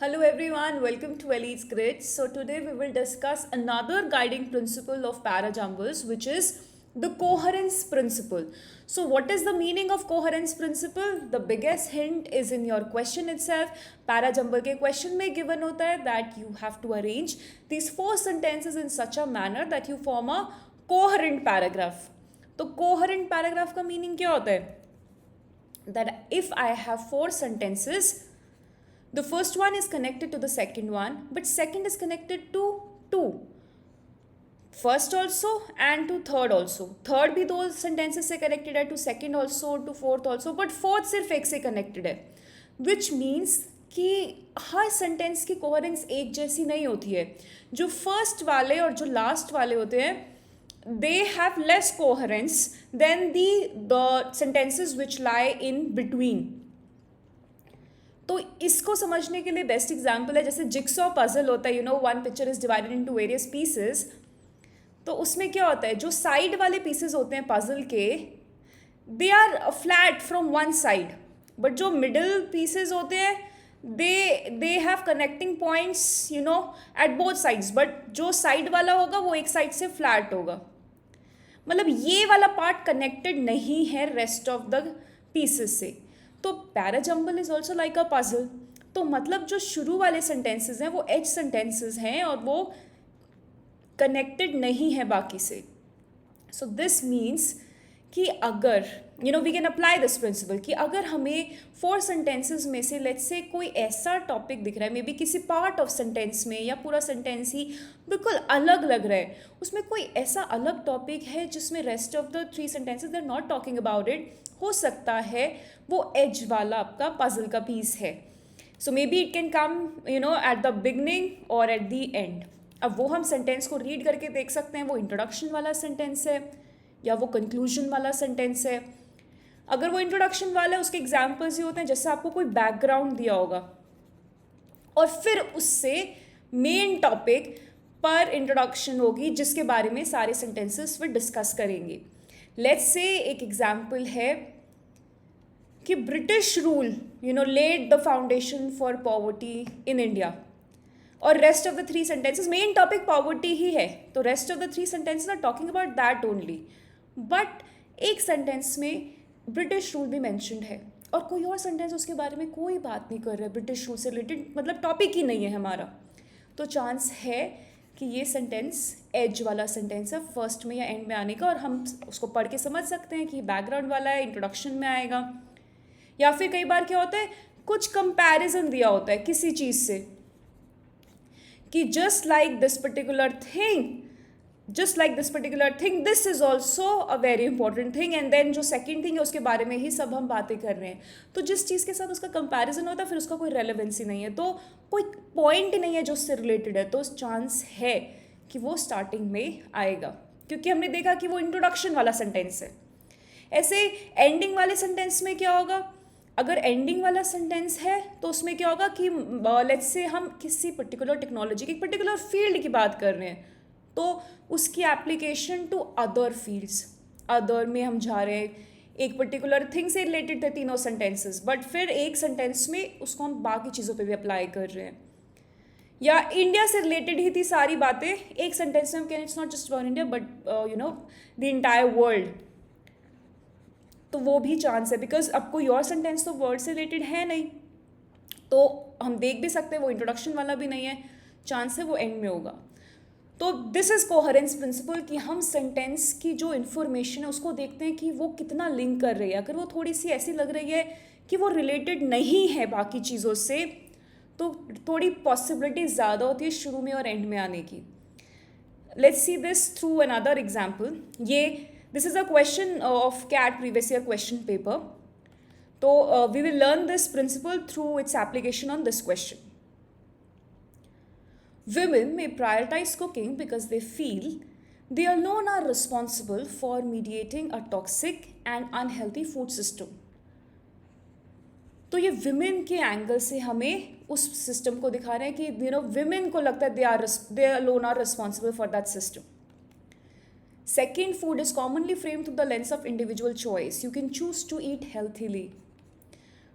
Hello everyone, welcome to Elite's Grid. So today we will discuss another guiding principle of parajumbles, which is the coherence principle. So what is the meaning of coherence principle? The biggest hint is in your question itself. Parajumble के question में given होता है that you have to arrange these four sentences in such a manner that you form a coherent paragraph. तो coherent paragraph का meaning क्या होता है? That if I have four sentences, the first one is connected to the second one, but second is connected to two. First also and to third also. Third भी दो sentences से connected है, to second also, to fourth also, but fourth सिर्फ एक से connected है. Which means कि हर sentence की coherence एक जैसी नहीं होती है. जो first वाले और जो last वाले होते हैं, they have less coherence than the sentences which lie in between. तो इसको समझने के लिए बेस्ट एग्जाम्पल है जैसे जिक्सॉ पजल होता है, one picture is divided into various pieces. तो उसमें क्या होता है, जो साइड वाले पीसेस होते हैं पजल के, they are flat from one side, but जो मिडिल पीसेस होते हैं they have connecting points at both sides, but जो साइड वाला होगा वो एक साइड से फ्लैट होगा. मतलब ये वाला पार्ट कनेक्टेड नहीं है रेस्ट ऑफ द पीसेस से. तो parajumble is also like a puzzle. तो मतलब जो शुरू वाले सेंटेंसेज हैं वो एज सेंटेंसेज हैं और वो कनेक्टेड नहीं है बाकी से. सो दिस मीन्स कि अगर we can apply this principle कि अगर हमें फोर सेंटेंसेज में से लेट्स से कोई ऐसा टॉपिक दिख रहा है, मे बी किसी पार्ट ऑफ सेंटेंस में या पूरा सेंटेंस ही बिल्कुल अलग लग रहा है, उसमें कोई ऐसा अलग टॉपिक है जिसमें rest of the three sentences they are not talking about it, हो सकता है वो एज वाला आपका पजल का पीस है. So maybe it can come at the beginning और एट द एंड. अब वो हम सेंटेंस को रीड करके देख सकते हैं वो इंट्रोडक्शन वाला सेंटेंस है या वो कंक्लूजन वाला सेंटेंस है. अगर वो इंट्रोडक्शन वाला है उसके एग्जाम्पल्स ही होते हैं जैसे आपको कोई बैकग्राउंड दिया होगा और फिर उससे मेन टॉपिक पर इंट्रोडक्शन होगी जिसके बारे में सारे सेंटेंसेस फिर डिस्कस करेंगे. लेट्स से एक एग्जाम्पल है कि British rule led the foundation for poverty in India, और rest of the three sentences main topic poverty ही है, तो rest of the three sentences are talking about that only. But एक sentence में British rule भी mentioned है और कोई और सेंटेंस उसके बारे में कोई बात नहीं कर रहा है, ब्रिटिश रूल से रिलेटेड मतलब टॉपिक ही नहीं है हमारा. तो चांस है कि ये सेंटेंस एज वाला सेंटेंस है फर्स्ट में या एंड में आने का, और हम उसको पढ़ के समझ सकते हैं कि बैकग्राउंड वाला है, इंट्रोडक्शन में आएगा. या फिर कई बार क्या होता है, कुछ कंपैरिजन दिया होता है किसी चीज़ से कि just like this particular thing this is also a very important thing, and then जो सेकेंड थिंग है उसके बारे में ही सब हम बातें कर रहे हैं. तो जिस चीज़ के साथ उसका कंपैरिजन होता है फिर उसका कोई रेलेवेंसी नहीं है, तो कोई पॉइंट नहीं है जो उससे रिलेटेड है, तो चांस है कि वो स्टार्टिंग में आएगा क्योंकि हमने देखा कि वो इंट्रोडक्शन वाला सेंटेंस है. ऐसे एंडिंग वाले सेंटेंस में क्या होगा, अगर एंडिंग वाला सेंटेंस है तो उसमें क्या होगा कि लेट्स से हम किसी पर्टिकुलर टेक्नोलॉजी की पर्टिकुलर फील्ड की बात कर रहे हैं तो उसकी application to other fields, other में हम जा रहे हैं, एक पर्टिकुलर थिंग से रिलेटेड थे तीनों सेंटेंसेस, बट फिर एक सेंटेंस में उसको हम बाकी चीज़ों पे भी अप्लाई कर रहे हैं. या इंडिया से रिलेटेड ही थी सारी बातें एक सेंटेंस में हम कहें it's not just about India but the entire world, तो वो भी चांस है बिकॉज अब कोई और सेंटेंस तो वर्ड से रिलेटेड है नहीं, तो हम देख भी सकते हैं वो इंट्रोडक्शन वाला भी नहीं है, चांस है वो एंड में होगा. तो दिस इज़ कोहेरेंस प्रिंसिपल कि हम सेंटेंस की जो इन्फॉर्मेशन है उसको देखते हैं कि वो कितना लिंक कर रही है. अगर वो थोड़ी सी ऐसी लग रही है कि वो रिलेटेड नहीं है बाकी चीज़ों से तो थोड़ी पॉसिबिलिटी ज़्यादा होती है शुरू में और एंड में आने की. Let's see this through another example. This is a question of CAT previous year question paper. So we will learn this principle through its application on this question. Women may prioritize cooking because they feel they alone are responsible for mediating a toxic and unhealthy food system. तो ये women के angle से हमें उस system को दिखा रहे हैं कि विमेन को लगता है they alone are responsible for that system. Second, food is commonly framed through the lens of individual choice. You can choose to eat healthily.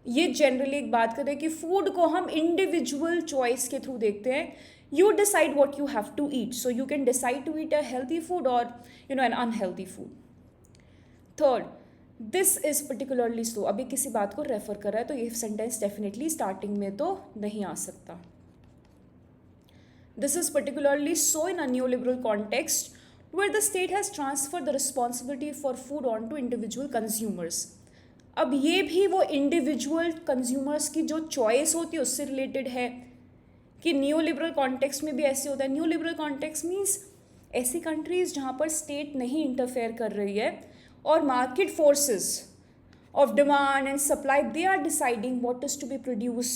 ये जनरली एक बात करें कि फूड को हम इंडिविजुअल चॉइस के थ्रू देखते हैं. You decide what you have to eat. So you can decide to eat a healthy food or an unhealthy food. Third, this is particularly slow. अभी किसी बात को रेफर कर रहा है तो ये सेंटेंस डेफिनेटली स्टार्टिंग में तो नहीं आ सकता. This is particularly so in a neoliberal context where the state has transferred the responsibility for food onto individual consumers. अब ये भी वो इंडिविजुअल कंज्यूमर्स की जो चॉइस होती है उससे रिलेटेड है कि न्यू लिबरल कॉन्टेक्स्ट में भी ऐसे होता है. न्यू लिबरल कॉन्टेक्स्ट मीन्स ऐसी कंट्रीज जहाँ पर स्टेट नहीं इंटरफेयर कर रही है और market forces of demand and supply they are deciding what is to be produce,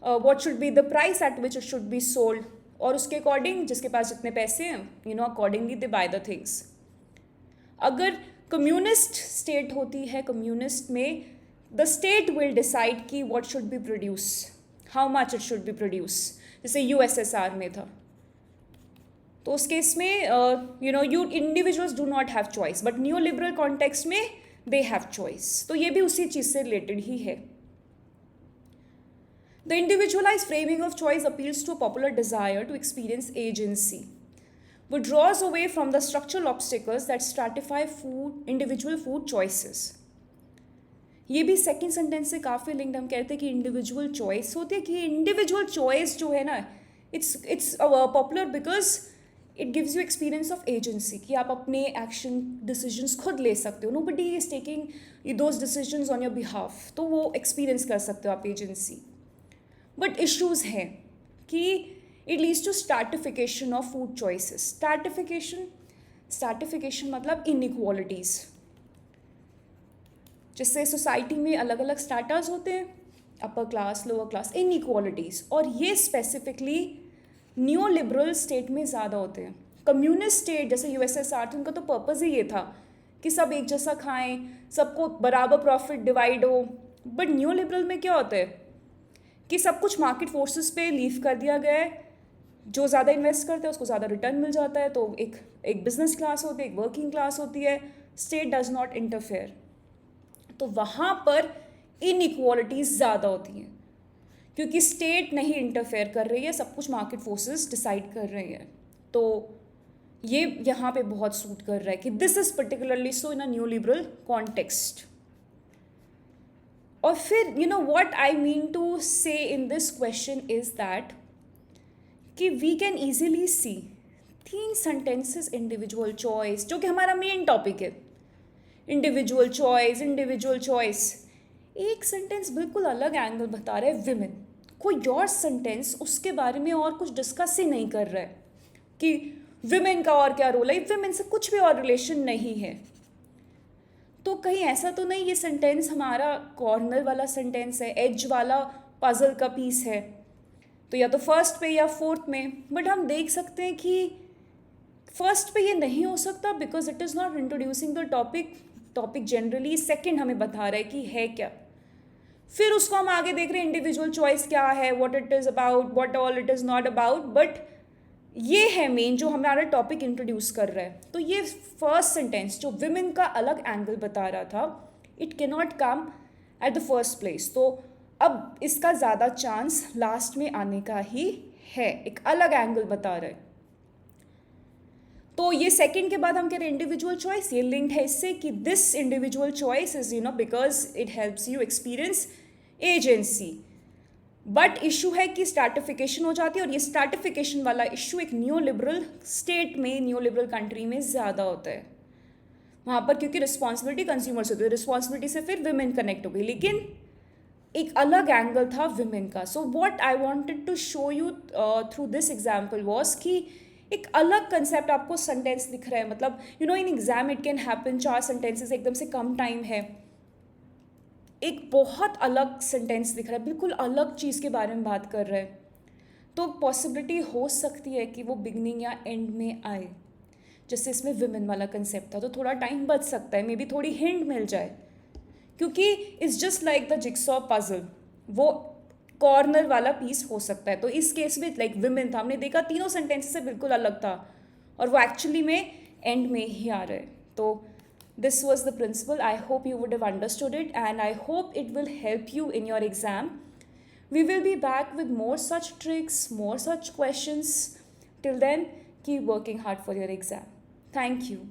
what should be the price at which it should be sold, और उसके अकॉर्डिंग जिसके पास जितने पैसे हैं accordingly they buy the things. अगर communist state होती है, कम्युनिस्ट में द स्टेट विल डिसाइड कि what should B produce, how much it should B produce, जैसे यूएसएसआर में था. तो उस केस में you individuals do not have choice, but new liberal context में दे हैव चॉइस. तो ये भी उसी चीज़ से रिलेटेड ही है. The individualise framing of choice appeals to a popular desire to experience agency, withdraws away from the structural obstacles that stratify individual food choices. ये भी सेकेंड सेंटेंस से काफ़ी लिंक्ड. हम कहते हैं कि इंडिविजुअल चॉइस होती है, कि इंडिविजुअल चॉइस जो है ना it's popular because it gives you experience of agency, कि आप अपने एक्शन डिसीजंस खुद ले सकते हो. Nobody is taking those decisions on your behalf, तो वो एक्सपीरियंस कर सकते हो आप एजेंसी. बट इश्यूज़ हैं कि it leads to stratification of food choices. Stratification मतलब इनइक्वालिटीज़, जिससे सोसाइटी में अलग अलग स्टाटास होते हैं, upper class, lower class, inequalities. और ये स्पेसिफिकली न्यू लिबरल स्टेट में ज़्यादा होते हैं. कम्युनिस्ट स्टेट जैसे यूएसएसआर थी, उनका तो पर्पज़ ही ये था कि सब एक जैसा खाएं, सबको बराबर प्रॉफिट डिवाइड हो. बट न्यू लिबरल में क्या होता है कि सब कुछ मार्केट फोर्सेस पे लीव कर दिया गया है. जो ज़्यादा इन्वेस्ट करते हैं उसको ज़्यादा रिटर्न मिल जाता है. तो एक बिजनेस क्लास होती है, एक वर्किंग क्लास होती है. State does not interfere. तो वहाँ पर इनइक्वालिटीज़ ज़्यादा होती हैं क्योंकि स्टेट नहीं इंटरफेयर कर रही है, सब कुछ मार्केट फोर्सेस डिसाइड कर रही है. तो ये यहाँ पे बहुत सूट कर रहा है कि this is particularly so in a new liberal context. और फिर what I mean to say in this question is that कि we can easily see 3 sentences individual choice, जो कि हमारा मेन टॉपिक है. Individual choice. एक सेंटेंस बिल्कुल अलग एंगल बता रहा है विमेन. कोई और सेंटेंस उसके बारे में और कुछ डिस्कस ही नहीं कर रहा है कि विमेन का और क्या रोल है. विमेन से कुछ भी और रिलेशन नहीं है. तो कहीं ऐसा तो नहीं ये सेंटेंस हमारा कॉर्नर वाला सेंटेंस है, एज वाला पजल का पीस है, तो या तो फर्स्ट पे या फोर्थ में. बट हम देख सकते हैं कि फर्स्ट पे ये नहीं हो सकता because it is not introducing the topic generally. Second हमें बता रहा है कि है क्या. फिर उसको हम आगे देख रहे हैं इंडिविजुअल चॉइस क्या है, what it is about, what all it is not about. But ये है मेन जो हमारा टॉपिक इंट्रोड्यूस कर रहा है. तो ये फर्स्ट सेंटेंस जो विमेन का अलग एंगल बता रहा था, it can not come at the first place. तो अब इसका ज़्यादा चांस लास्ट में आने का ही है, एक अलग एंगल बता रहा है. तो ये सेकंड के बाद हम कह रहे हैं इंडिविजुअल चॉइस. ये लिंक्ड है इससे कि this individual choice is because it helps you experience agency. But issue है कि स्ट्रैटिफिकेशन हो जाती है, और ये स्ट्रैटिफिकेशन वाला इशू एक न्यू लिबरल स्टेट में, न्यू लिबरल कंट्री में ज़्यादा होता है. वहाँ पर क्योंकि रिस्पॉन्सिबिलिटी कंज्यूमर्स होती है, रिस्पॉन्सिबिलिटी से फिर विमेन कनेक्ट हो गई, लेकिन एक अलग एंगल था विमेन का. So what I wanted to show you through this example was कि एक अलग कंसेप्ट आपको सेंटेंस दिख रहा है. मतलब in exam it can happen 4 sentences एकदम से कम टाइम है, एक बहुत अलग सेंटेंस दिख रहा है, बिल्कुल अलग चीज़ के बारे में बात कर रहा है. तो पॉसिबिलिटी हो सकती है कि वो बिगनिंग या एंड में आए. जैसे इसमें विमेन वाला कंसेप्ट था तो थोड़ा टाइम बच सकता है, मे बी थोड़ी हिंट मिल जाए, क्योंकि it's just like the jigsaw puzzle, वो कॉर्नर वाला पीस हो सकता है. तो इस केस में लाइक विमेन था, हमने देखा तीनों सेंटेंसेस से बिल्कुल अलग था और वो एक्चुअली में एंड में ही आ रहा है. तो This was the principle. I hope you would have understood it, and I hope it will help you in your exam. We will be back with more such tricks, more such questions. Till then, keep working hard for your exam. Thank you.